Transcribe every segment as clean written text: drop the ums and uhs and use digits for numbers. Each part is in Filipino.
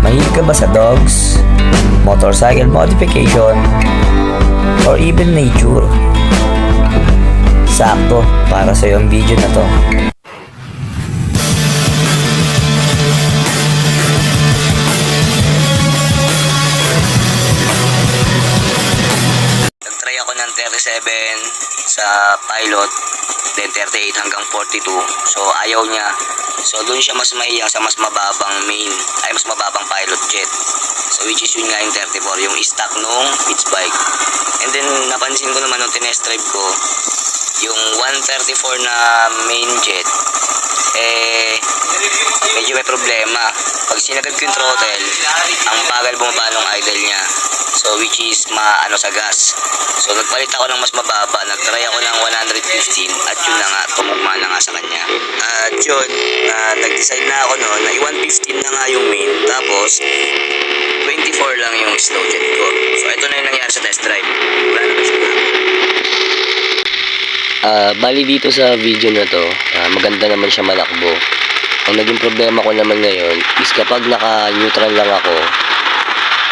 Mahilig ka ba sa dogs, motorcycle modification, or even nature? Sakto para sa ang video na to. Nag-try ako ng 37 sa pilot, then 38 hanggang 42. So ayaw niya. So doon siya mas maiyang sa mas mababang main, ay mas mababang pilot jet. So which is yun nga yung 34, yung stock nung pitch bike. And then napansin ko naman nung tinest drive ko, yung 134 na main jet, medyo may problema. Pag sinagad ko yung throttle, ang bagal bumaba nung idle niya. So which is maano sa gas. So nagpalit ako ng mas mababa, nagtry ako ng 115 at yun na nga, tumugma na nga sa kanya. At yun, nag-decide na ako noon na 115 na nga yung main, tapos 24 lang yung slow jet ko. So ito na yung nangyari sa test drive. Wala na ba siya na? Bali dito sa video na to, maganda naman siya malakbo. Ang naging problema ko naman ngayon is kapag naka-neutral lang ako,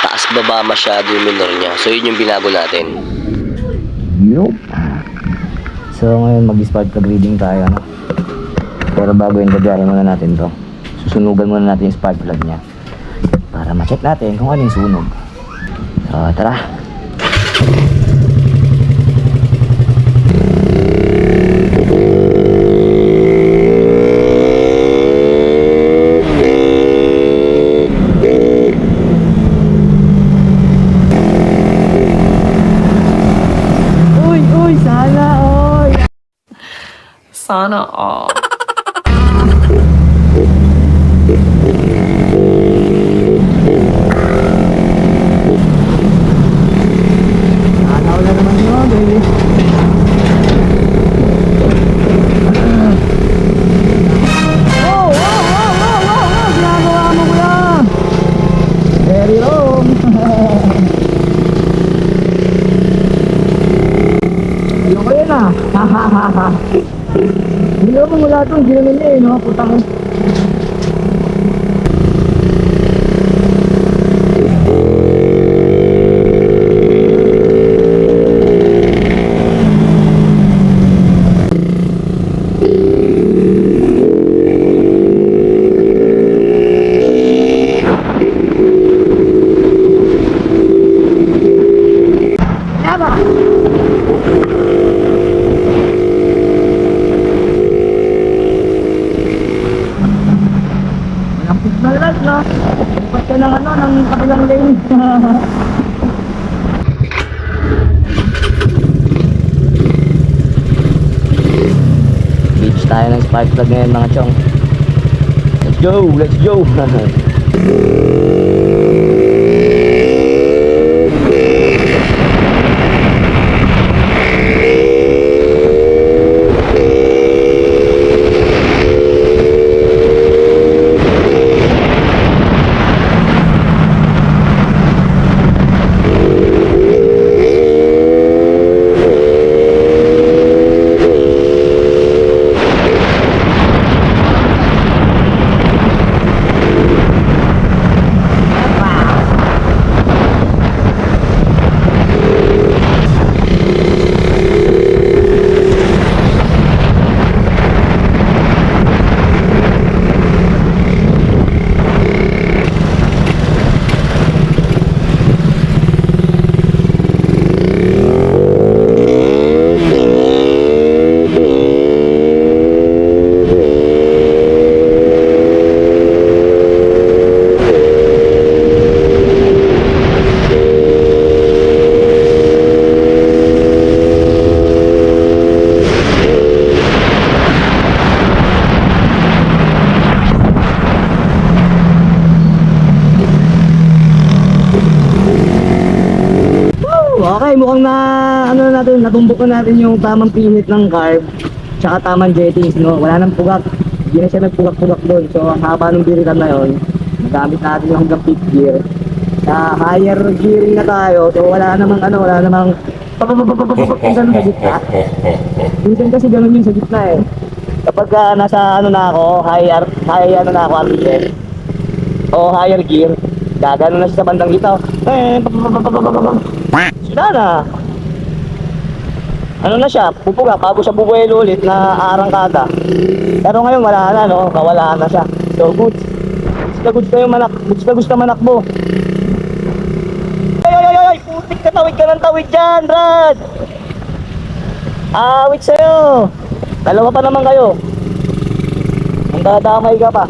taas baba masyado yung minor niya. So yun yung binago natin. Yup. So ngayon mag-spark plug reading tayo, no? Pero bago yun, gabiyahin muna natin to. Susunugan muna natin yung spark plug niya para ma-check natin kung anong sunog. So tara. Sana all. Alaw na naman yun, baby. Oh, ginagawa mo ko yan. Very wrong. Ayun ko yun ah. Hindi naman wala itong ginamin niya eh, no? Putang. Nalag na. Lipat ka ng ng kabilang lane. Beach tayo ng spark plug ngayon mga chong. Let's go! Let's go! Okay, mukhang natumbok na natin yung tamang pinit ng carb tsaka tamang jettings, no? Wala nang pugak. Hindi na siya nagpugak-pugak doon. So, ang haba ng biritan na yun, nagamit natin yung hanggang 5th gear. Sa higher gearing na tayo, so wala namang ganun sa gitna. Minsan kasi ganun yun sa gitna eh. Kapag nasa na ako, higher RPM o higher gear, Gagano na siya sa bandang gitaw. Sila na. Ano na siya, pupuga, bago siya bubuelo ulit na arangkada. Pero ngayon wala na, no? Kawalaan na siya. So, goods. Goods na goods na manakbo. Ay! Putik ka, tawid ka ng tawid dyan, Brad! Awit sa'yo! Dalawa pa naman kayo. Ang dadamay ka pa.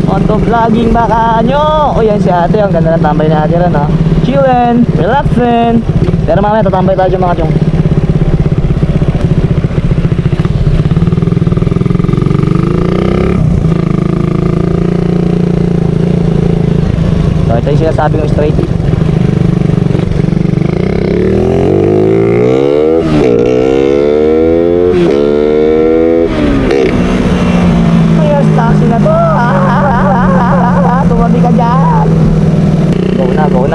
Motovlogging baka nyo! O yan si ate, ang ganda ng tambay natin rin, ha? Chillin', relaxin'. Pero mamaya tatambay tayo dyan mga chong. So ito yung sinasabi ng straight. Ayos, taxi na to. Tumabi ka dyan.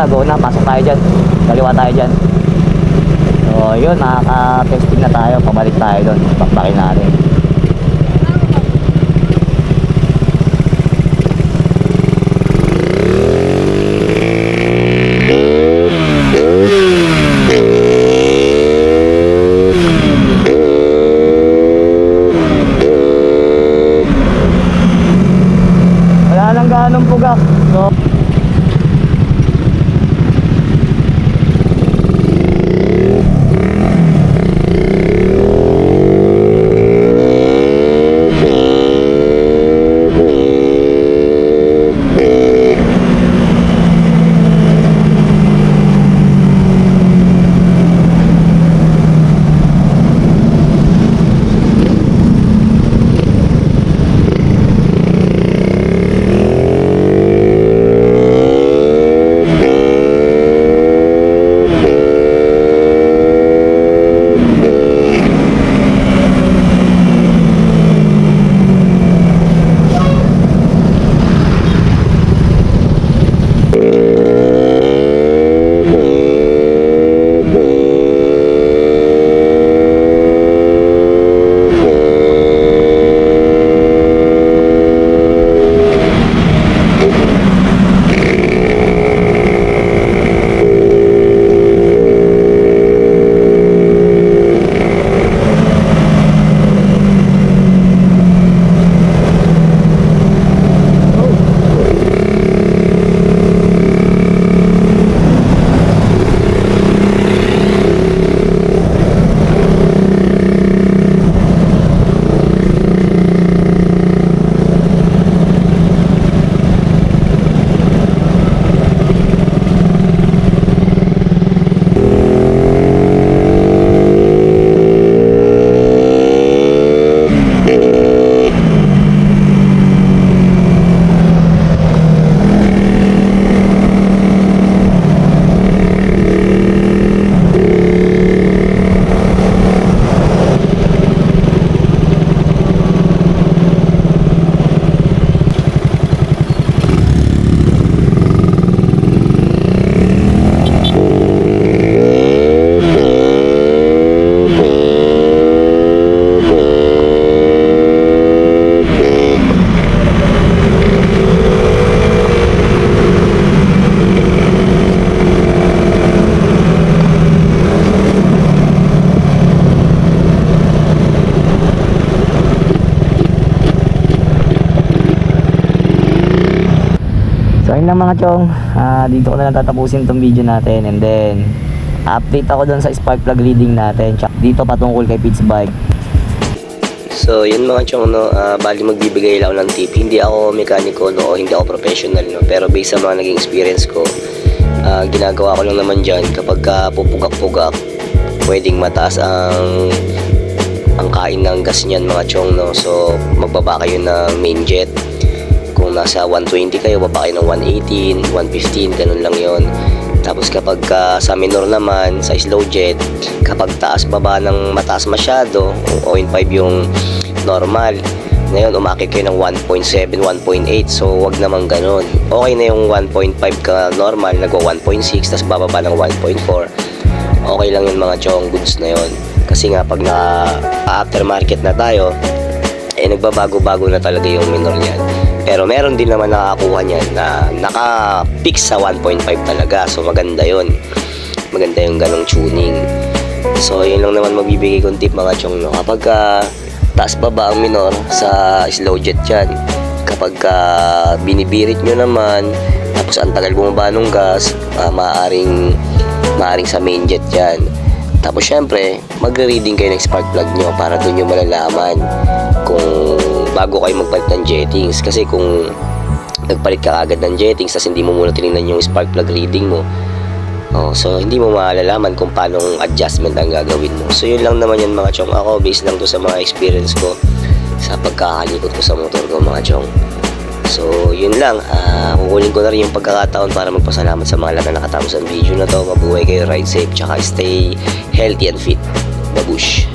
Go na. Pasok tayo dyan. Kaliwa tayo dyan. So yun, nakaka-testing na tayo. Pabalik tayo doon. Pakpakin natin. Wala nang ganong pugak. So ayun lang mga chong, dito ko na lang tatapusin tong video natin, and then update ako dun sa spark plug reading natin dito patungkol kay Pitts Bike. So yun mga chong, no, bali magbibigay lang ako ng tip. Hindi ako mekaniko, no, o hindi ako professional, no, pero based sa mga naging experience ko, ginagawa ko lang naman dyan kapag pupugak-pugak, pwedeng mataas ang kain ng gas niyan mga chong, no. So magbaba kayo ng main jet. Kung nasa 120 kayo, baba kayo ng 118, 115, ganun lang yon. Tapos kapag sa minor naman, sa slow jet, kapag taas baba ng mataas masyado, 0.5 yung normal, ngayon umakit kayo ng 1.7, 1.8, so wag naman ganun. Okay na yung 1.5 ka normal, nagwa 1.6, tapos bababa ng 1.4. Okay lang yun mga chong, goods na yon. Kasi nga pag na aftermarket na tayo, nagbabago-bago na talaga yung minor niyan. Pero meron din naman nakakuha niyan na naka-fix sa 1.5 talaga. So maganda yon. Maganda yung ganong tuning. So yun lang naman mabibigay kong tip mga chong, no? Kapag taas baba ang minor sa slow jet yan, kapag binibirit nyo naman, tapos ang tagal bumaba ng gas, maaring sa main jet yan. Tapos syempre, magre-reading kayo ng spark plug nyo para doon nyo malalaman kung bago kayo magpalit ng jettings. Kasi kung nagpalit ka agad ng jettings tapos hindi mo muna tinignan yung spark plug reading mo, so hindi mo malalaman kung paano adjustment ang gagawin mo. So yun lang naman yan mga chong. Ako, based lang to sa mga experience ko sa pagkakalikot ko sa motor ko mga chong. So yun lang, kukunin ko na rin yung pagkakataon para magpasalamat sa mga lahat na nakatama sa video na to. Mabuhay kayo, ride safe, tsaka stay healthy and fit. Babush!